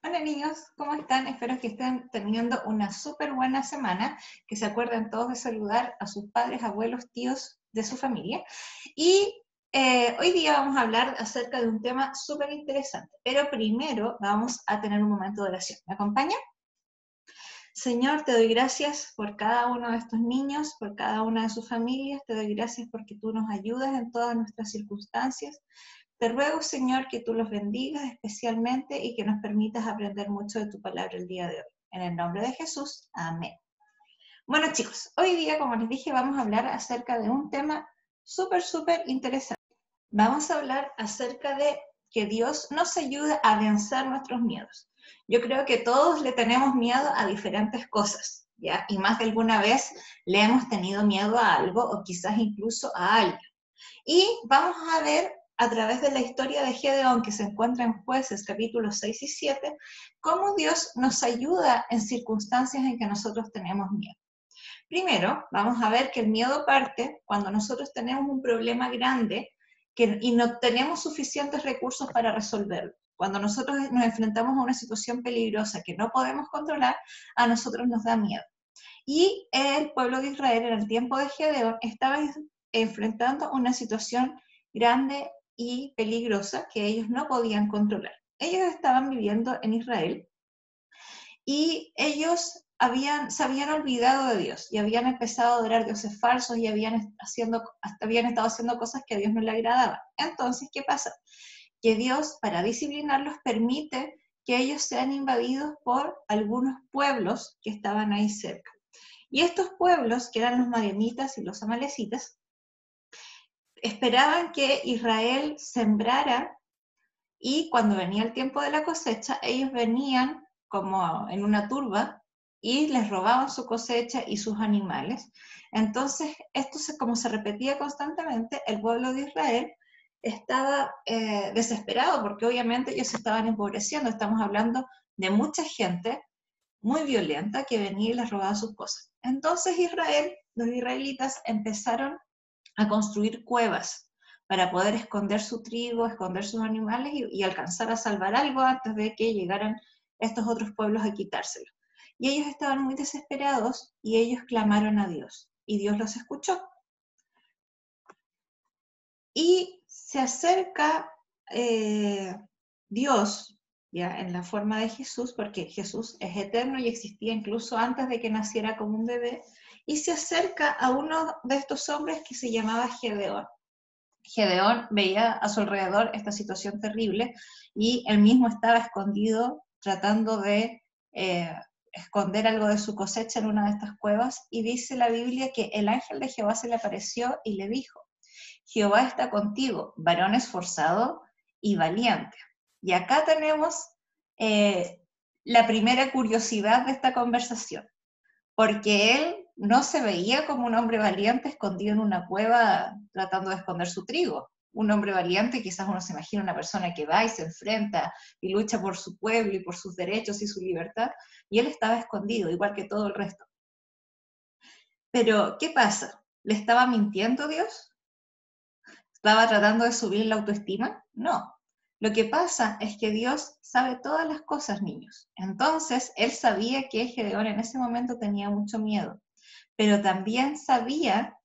Hola niños, ¿cómo están? Espero que estén teniendo una súper buena semana, que se acuerden todos de saludar a sus padres, abuelos, tíos de su familia. Y hoy día vamos a hablar acerca de un tema súper interesante, pero primero vamos a tener un momento de oración. ¿Me acompaña? Señor, te doy gracias por cada uno de estos niños, por cada una de sus familias. Te doy gracias porque tú nos ayudas en todas nuestras circunstancias. Te ruego, Señor, que tú los bendigas especialmente y que nos permitas aprender mucho de tu palabra el día de hoy. En el nombre de Jesús, amén. Bueno, chicos, hoy día, como les dije, vamos a hablar acerca de un tema súper interesante. Vamos a hablar acerca de que Dios nos ayuda a vencer nuestros miedos. Yo creo que todos le tenemos miedo a diferentes cosas, ¿ya? Y más de alguna vez le hemos tenido miedo a algo o quizás incluso a alguien. Y vamos a ver a través de la historia de Gedeón, que se encuentra en Jueces capítulos 6 y 7, cómo Dios nos ayuda en circunstancias en que nosotros tenemos miedo. Primero, vamos a ver que el miedo parte cuando nosotros tenemos un problema grande y no tenemos suficientes recursos para resolverlo. Cuando nosotros nos enfrentamos a una situación peligrosa que no podemos controlar, a nosotros nos da miedo. Y el pueblo de Israel en el tiempo de Gedeón estaba enfrentando una situación grande y peligrosa que ellos no podían controlar. Ellos estaban viviendo en Israel y ellos se habían olvidado de Dios y habían empezado a adorar dioses falsos y habían estado haciendo cosas que a Dios no le agradaban. Entonces, ¿qué pasa? Que Dios, para disciplinarlos, permite que ellos sean invadidos por algunos pueblos que estaban ahí cerca. Y estos pueblos, que eran los madianitas y los amalecitas, esperaban que Israel sembrara y cuando venía el tiempo de la cosecha, ellos venían como en una turba y les robaban su cosecha y sus animales. Entonces, como se repetía constantemente, el pueblo de Israel estaba desesperado porque obviamente ellos se estaban empobreciendo. Estamos hablando de mucha gente muy violenta que venía y les robaba sus cosas. Entonces los israelitas empezaron a construir cuevas para poder esconder su trigo, esconder sus animales y alcanzar a salvar algo antes de que llegaran estos otros pueblos a quitárselo. Y ellos estaban muy desesperados y ellos clamaron a Dios y Dios los escuchó. Y se acerca Dios, ya en la forma de Jesús, porque Jesús es eterno y existía incluso antes de que naciera como un bebé, y se acerca a uno de estos hombres que se llamaba Gedeón. Gedeón veía a su alrededor esta situación terrible y él mismo estaba escondido tratando de esconder algo de su cosecha en una de estas cuevas y dice la Biblia que el ángel de Jehová se le apareció y le dijo: Jehová está contigo, varón esforzado y valiente. Y acá tenemos eh, la primera curiosidad de esta conversación, porque él no se veía como un hombre valiente escondido en una cueva tratando de esconder su trigo. Un hombre valiente, quizás uno se imagina una persona que va y se enfrenta y lucha por su pueblo y por sus derechos y su libertad, y él estaba escondido, igual que todo el resto. Pero, ¿qué pasa? ¿Le estaba mintiendo Dios? ¿Estaba tratando de subir la autoestima? No. Lo que pasa es que Dios sabe todas las cosas, niños. Entonces, él sabía que Gedeón en ese momento tenía mucho miedo, pero también sabía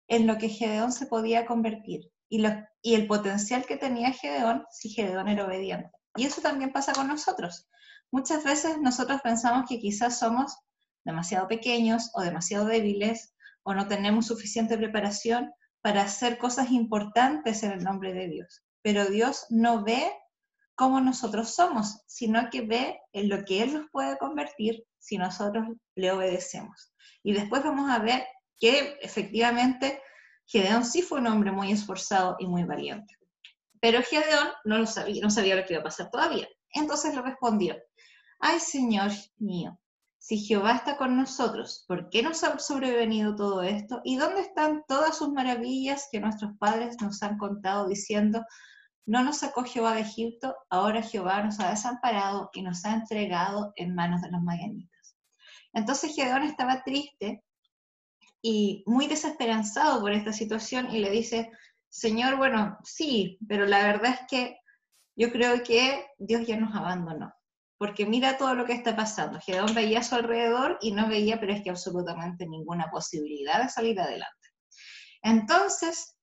en lo que Gedeón se podía convertir y el potencial que tenía Gedeón si Gedeón era obediente. Y eso también pasa con nosotros. Muchas veces nosotros pensamos que quizás somos demasiado pequeños o demasiado débiles o no tenemos suficiente preparación para hacer cosas importantes en el nombre de Dios. Pero Dios no ve cómo nosotros somos, sino que ve en lo que Él nos puede convertir si nosotros le obedecemos. Y después vamos a ver que efectivamente Gedeón sí fue un hombre muy esforzado y muy valiente. Pero Gedeón no lo sabía, no sabía lo que iba a pasar todavía. Entonces le respondió: ay, Señor mío, si Jehová está con nosotros, ¿por qué nos ha sobrevenido todo esto? ¿Y dónde están todas sus maravillas que nuestros padres nos han contado diciendo: no nos sacó Jehová de Egipto, ahora Jehová nos ha desamparado y nos ha entregado en manos de los madianitas? Entonces Gedeón estaba triste y muy desesperanzado por esta situación y le dice: Señor, bueno, sí, pero la verdad es que yo creo que Dios ya nos abandonó. porque mira todo lo que está pasando. Gedeón veía a su alrededor y no veía, pero es que absolutamente ninguna posibilidad de salir adelante. Entonces,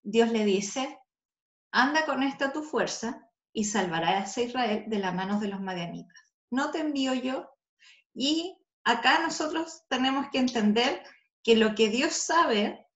Dios le dice, anda con esta tu fuerza y salvarás a Israel de las manos de los madianitas. ¿No te envío yo? Y acá nosotros tenemos que entender que lo que Dios sabe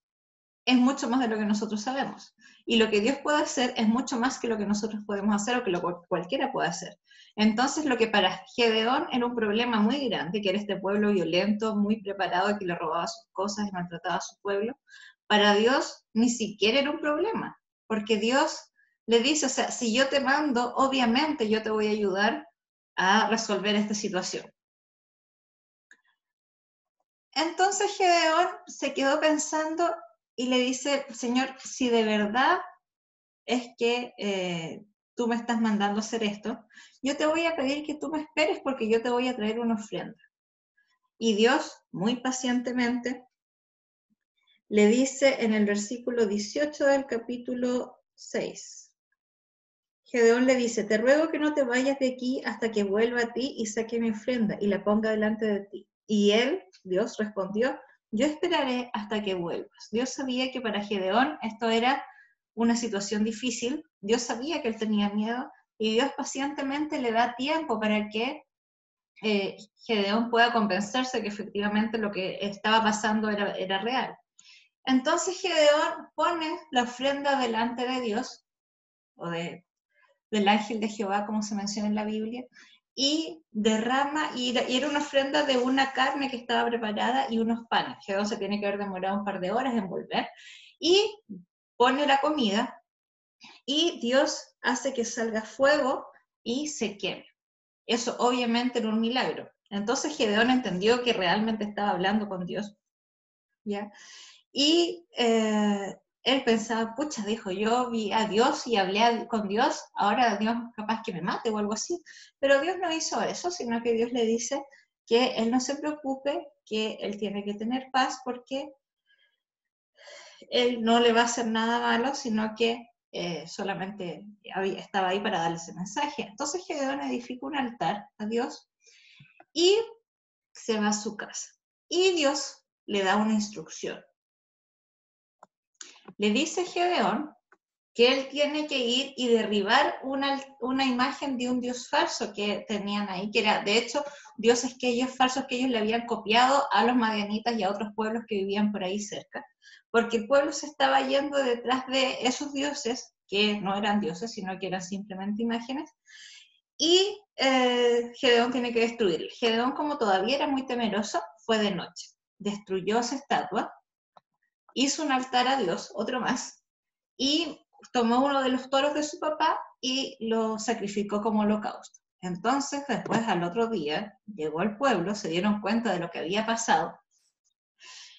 es mucho más de lo que nosotros sabemos. Y lo que Dios puede hacer es mucho más que lo que nosotros podemos hacer o que lo que cualquiera puede hacer. Entonces, lo que para Gedeón era un problema muy grande, que era este pueblo violento, muy preparado, que le robaba sus cosas y maltrataba a su pueblo, para Dios ni siquiera era un problema, porque Dios le dice, o sea, si yo te mando, obviamente yo te voy a ayudar a resolver esta situación. Entonces Gedeón se quedó pensando y le dice, Señor, si de verdad es que tú me estás mandando a hacer esto, yo te voy a pedir que tú me esperes porque yo te voy a traer una ofrenda. Y Dios, muy pacientemente, le dice en el versículo 18 del capítulo 6, Gedeón le dice, te ruego que no te vayas de aquí hasta que vuelva a ti y saque mi ofrenda y la ponga delante de ti. Y él, Dios, respondió, yo esperaré hasta que vuelvas. Dios sabía que para Gedeón esto era una situación difícil, Dios sabía que él tenía miedo y Dios pacientemente le da tiempo para que Gedeón pueda convencerse que efectivamente lo que estaba pasando era real. Entonces Gedeón pone la ofrenda delante de Dios, o del ángel de Jehová, como se menciona en la Biblia, y derrama, y era una ofrenda de una carne que estaba preparada y unos panes. Gedeón se tiene que haber demorado un par de horas en volver, y pone la comida, y Dios hace que salga fuego y se queme. Eso obviamente era un milagro. Entonces Gedeón entendió que realmente estaba hablando con Dios, ¿ya? Y él pensaba, pucha, dijo, yo vi a Dios y hablé con Dios, ahora Dios capaz que me mate o algo así. Pero Dios no hizo eso, sino que Dios le dice que él no se preocupe, que él tiene que tener paz porque él no le va a hacer nada malo, sino que solamente estaba ahí para darle ese mensaje. Entonces Gedeón edifica un altar a Dios y se va a su casa. Y Dios le da una instrucción. Le dice Gedeón que él tiene que ir y derribar una imagen de un dios falso que tenían ahí, que era, de hecho, dioses que ellos falsos que ellos le habían copiado a los madianitas y a otros pueblos que vivían por ahí cerca, porque el pueblo se estaba yendo detrás de esos dioses, que no eran dioses, sino que eran simplemente imágenes, y Gedeón tiene que destruirlo. Gedeón, como todavía era muy temeroso, fue de noche, destruyó esa estatua, hizo un altar a Dios, otro más, y tomó uno de los toros de su papá y lo sacrificó como holocausto. Entonces, después, al otro día, llegó al pueblo, se dieron cuenta de lo que había pasado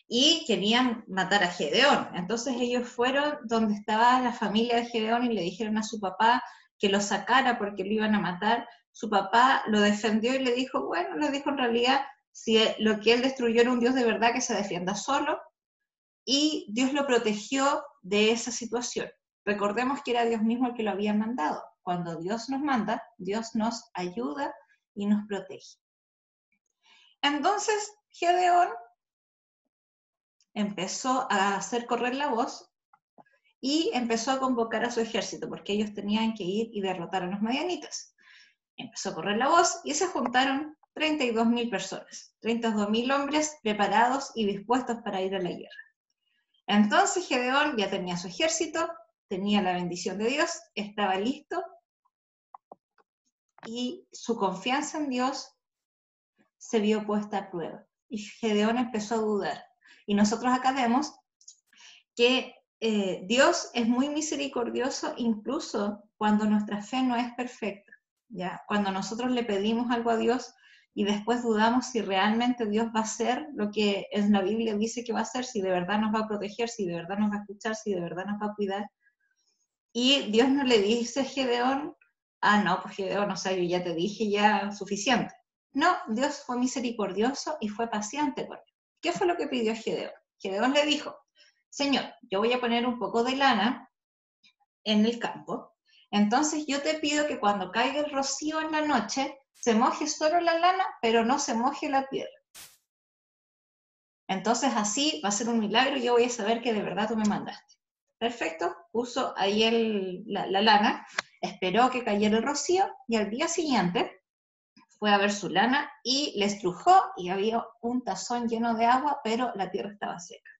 y querían matar a Gedeón. Entonces ellos fueron donde estaba la familia de Gedeón y le dijeron a su papá que lo sacara porque lo iban a matar. Su papá lo defendió y le dijo, bueno, le dijo en realidad, si lo que él destruyó era un Dios de verdad, que se defienda solo, y Dios lo protegió de esa situación. Recordemos que era Dios mismo el que lo había mandado. Cuando Dios nos manda, Dios nos ayuda y nos protege. Entonces, Gedeón empezó a hacer correr la voz y empezó a convocar a su ejército, porque ellos tenían que ir y derrotar a los madianitas. Empezó a correr la voz y se juntaron 32.000 personas, 32.000 hombres preparados y dispuestos para ir a la guerra. Entonces Gedeón ya tenía su ejército, tenía la bendición de Dios, estaba listo y su confianza en Dios se vio puesta a prueba. Y Gedeón empezó a dudar. Y nosotros acá vemos que Dios es muy misericordioso incluso cuando nuestra fe no es perfecta, ¿ya? Cuando nosotros le pedimos algo a Dios y después dudamos si realmente Dios va a hacer lo que en la Biblia dice que va a hacer, si de verdad nos va a proteger, si de verdad nos va a escuchar, si de verdad nos va a cuidar. Y Dios no le dice a Gedeón, no, pues Gedeón, o sea, yo ya te dije ya suficiente. No, Dios fue misericordioso y fue paciente con él. ¿Qué fue lo que pidió Gedeón? Gedeón le dijo, Señor, yo voy a poner un poco de lana en el campo, Entonces yo te pido que cuando caiga el rocío en la noche, se moje solo la lana, pero no se moje la tierra. Entonces así va a ser un milagro y yo voy a saber que de verdad tú me mandaste. Perfecto, puso ahí la lana, esperó que cayera el rocío y al día siguiente fue a ver su lana y le estrujó y había un tazón lleno de agua, pero la tierra estaba seca.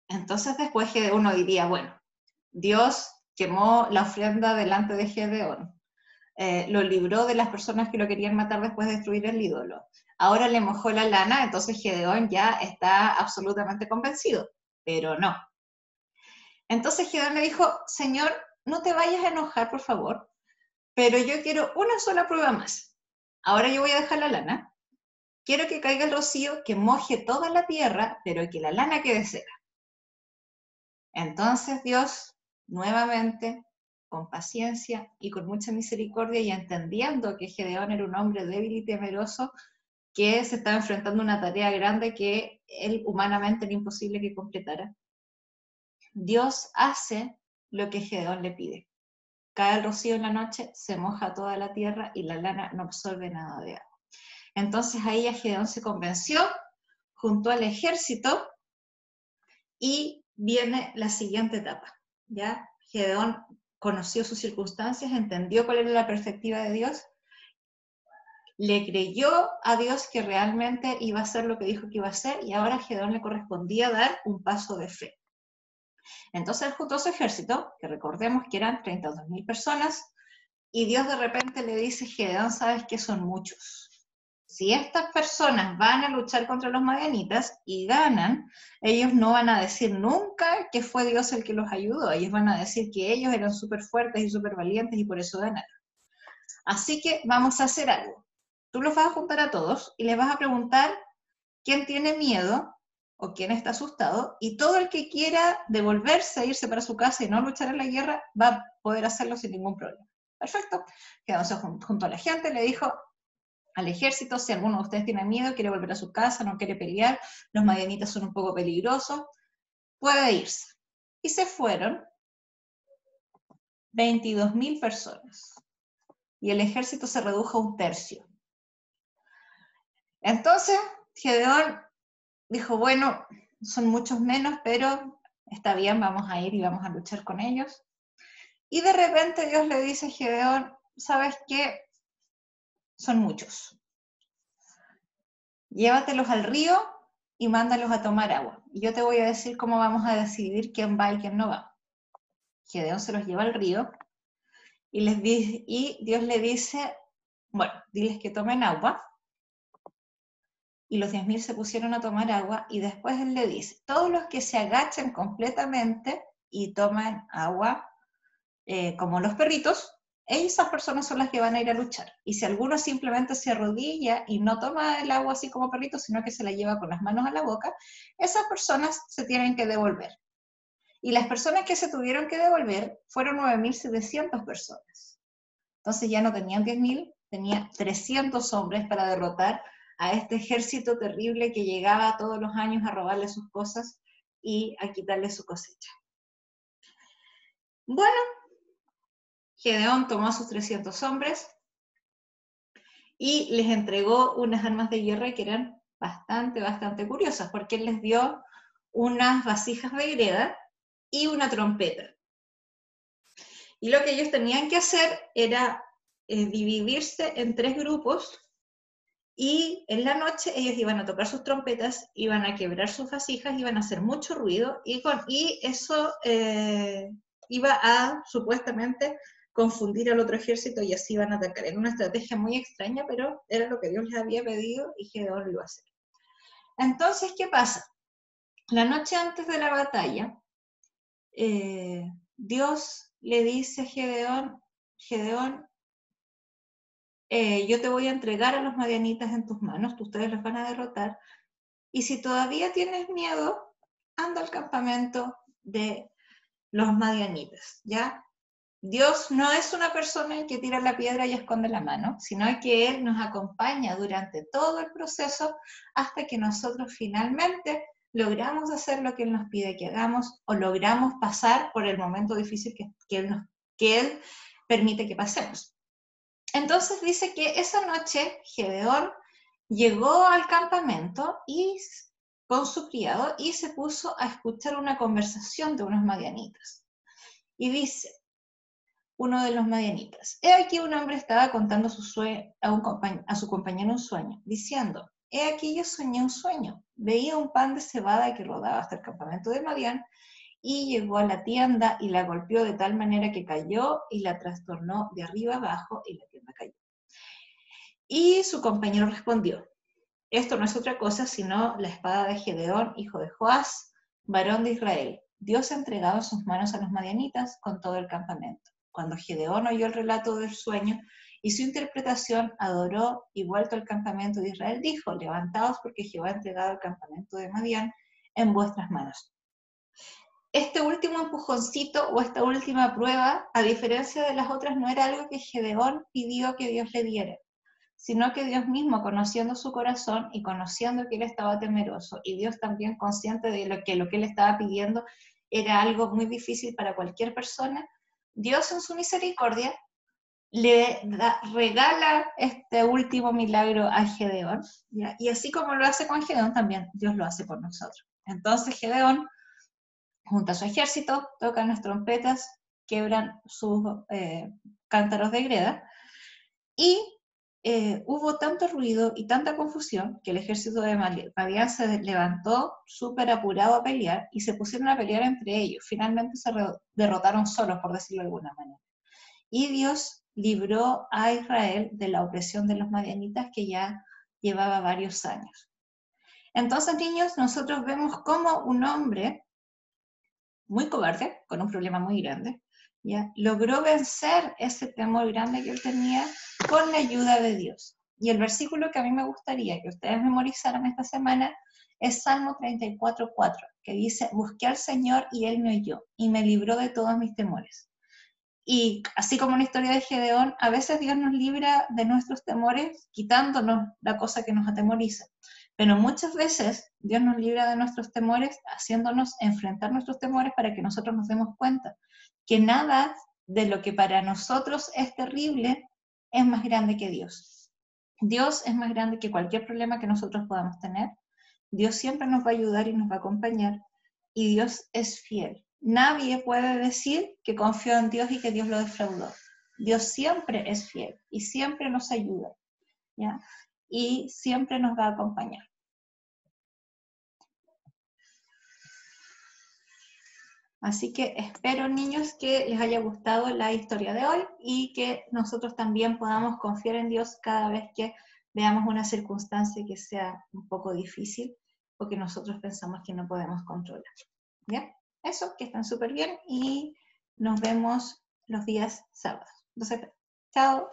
Entonces después uno diría, bueno, Dios quemó la ofrenda delante de Gedeón, lo libró de las personas que lo querían matar después de destruir el ídolo. Ahora le mojó la lana, entonces Gedeón ya está absolutamente convencido, pero no. Entonces Gedeón le dijo, Señor, no te vayas a enojar, por favor, pero yo quiero una sola prueba más. Ahora yo voy a dejar la lana, quiero que caiga el rocío, que moje toda la tierra, pero que la lana quede seca. Entonces Dios, nuevamente, con paciencia y con mucha misericordia y entendiendo que Gedeón era un hombre débil y temeroso, que se estaba enfrentando a una tarea grande que él humanamente era imposible que completara, Dios hace lo que Gedeón le pide. Cae el rocío en la noche, se moja toda la tierra y la lana no absorbe nada de agua. Entonces ahí Gedeón se convenció, juntó al ejército y viene la siguiente etapa. ¿Ya? Gedeón conoció sus circunstancias, entendió cuál era la perspectiva de Dios, le creyó a Dios que realmente iba a hacer lo que dijo que iba a hacer y ahora a Gedeón le correspondía dar un paso de fe. Entonces él juntó su ejército, que recordemos que eran 32.000 personas, y Dios de repente le dice, Gedeón, sabes que son muchos. Si estas personas van a luchar contra los madianitas y ganan, ellos no van a decir nunca que fue Dios el que los ayudó. Ellos van a decir que ellos eran súper fuertes y súper valientes y por eso ganaron. Así que vamos a hacer algo. Tú los vas a juntar a todos y les vas a preguntar quién tiene miedo o quién está asustado, y todo el que quiera devolverse, irse para su casa y no luchar en la guerra, va a poder hacerlo sin ningún problema. Perfecto. Quedamos junto a la gente, le dijo al ejército, si alguno de ustedes tiene miedo, quiere volver a su casa, no quiere pelear, los madianitas son un poco peligrosos, puede irse. Y se fueron 22.000 personas. Y el ejército se redujo a un tercio. Entonces, Gedeón dijo, bueno, son muchos menos, pero está bien, vamos a ir y vamos a luchar con ellos. Y de repente Dios le dice a Gedeón, ¿sabes qué? Son muchos. Llévatelos al río y mándalos a tomar agua. Y yo te voy a decir cómo vamos a decidir quién va y quién no va. Gedeón se los lleva al río y Dios le dice, bueno, diles que tomen agua. Y los 10.000 se pusieron a tomar agua y después él le dice, todos los que se agachen completamente y toman agua como los perritos, esas personas son las que van a ir a luchar. Y si alguno simplemente se arrodilla y no toma el agua así como perrito, sino que se la lleva con las manos a la boca, esas personas se tienen que devolver. Y las personas que se tuvieron que devolver fueron 9.700 personas. Entonces ya no tenían 10.000, tenían 300 hombres para derrotar a este ejército terrible que llegaba todos los años a robarle sus cosas y a quitarle su cosecha. Bueno, Gedeón tomó a sus 300 hombres y les entregó unas armas de guerra que eran bastante curiosas, porque él les dio unas vasijas de greda y una trompeta. Y lo que ellos tenían que hacer era dividirse en 3 grupos y en la noche ellos iban a tocar sus trompetas, iban a quebrar sus vasijas, iban a hacer mucho ruido y eso iba a supuestamente confundir al otro ejército y así iban a atacar. Era una estrategia muy extraña, pero era lo que Dios les había pedido y Gedeón lo iba a hacer. Entonces, ¿qué pasa? La noche antes de la batalla, Dios le dice a Gedeón, yo te voy a entregar a los madianitas en tus manos, ustedes los van a derrotar, y si todavía tienes miedo, anda al campamento de los madianitas, ¿ya? Dios no es una persona que tira la piedra y esconde la mano, sino que Él nos acompaña durante todo el proceso hasta que nosotros finalmente logramos hacer lo que Él nos pide que hagamos o logramos pasar por el momento difícil que Él nos que Él permite que pasemos. Entonces dice que esa noche Gedeón llegó al campamento y con su criado y se puso a escuchar una conversación de unos madianitas. Y dice uno de los madianitas, he aquí un hombre estaba contando su sueño, a su compañero un sueño, diciendo, he aquí yo soñé un sueño, veía un pan de cebada que rodaba hasta el campamento de Madián, y llegó a la tienda y la golpeó de tal manera que cayó y la trastornó de arriba abajo y la tienda cayó. Y su compañero respondió, esto no es otra cosa sino la espada de Gedeón, hijo de Joás, varón de Israel. Dios ha entregado en sus manos a los madianitas con todo el campamento. Cuando Gedeón oyó el relato del sueño y su interpretación, adoró y vuelto al campamento de Israel, dijo, levantaos porque Jehová ha entregado el campamento de Madián en vuestras manos. Este último empujoncito o esta última prueba, a diferencia de las otras, no era algo que Gedeón pidió que Dios le diera, sino que Dios mismo, conociendo su corazón y conociendo que él estaba temeroso, y Dios también consciente de lo que él estaba pidiendo era algo muy difícil para cualquier persona, Dios en su misericordia le regala este último milagro a Gedeón, ¿ya? Y así como lo hace con Gedeón, también Dios lo hace con nosotros. Entonces Gedeón junta a su ejército, tocan las trompetas, quebran sus cántaros de greda, y hubo tanto ruido y tanta confusión que el ejército de Madián se levantó súper apurado a pelear y se pusieron a pelear entre ellos. Finalmente se derrotaron solos, por decirlo de alguna manera. Y Dios libró a Israel de la opresión de los madianitas que ya llevaba varios años. Entonces, niños, nosotros vemos cómo un hombre muy cobarde, con un problema muy grande, ¿ya? Logró vencer ese temor grande que él tenía con la ayuda de Dios. Y el versículo que a mí me gustaría que ustedes memorizaran esta semana es Salmo 34:4, que dice, busqué al Señor y Él me oyó y me libró de todos mis temores. Y así como en la historia de Gedeón, a veces Dios nos libra de nuestros temores quitándonos la cosa que nos atemoriza. Pero muchas veces Dios nos libra de nuestros temores haciéndonos enfrentar nuestros temores para que nosotros nos demos cuenta que nada de lo que para nosotros es terrible es más grande que Dios. Dios es más grande que cualquier problema que nosotros podamos tener. Dios siempre nos va a ayudar y nos va a acompañar. Y Dios es fiel. Nadie puede decir que confió en Dios y que Dios lo defraudó. Dios siempre es fiel y siempre nos ayuda, ¿ya? Y siempre nos va a acompañar. Así que espero, niños, que les haya gustado la historia de hoy y que nosotros también podamos confiar en Dios cada vez que veamos una circunstancia que sea un poco difícil o que nosotros pensamos que no podemos controlar. ¿Ya? Eso, que estén súper bien y nos vemos los días sábados. Entonces, chao.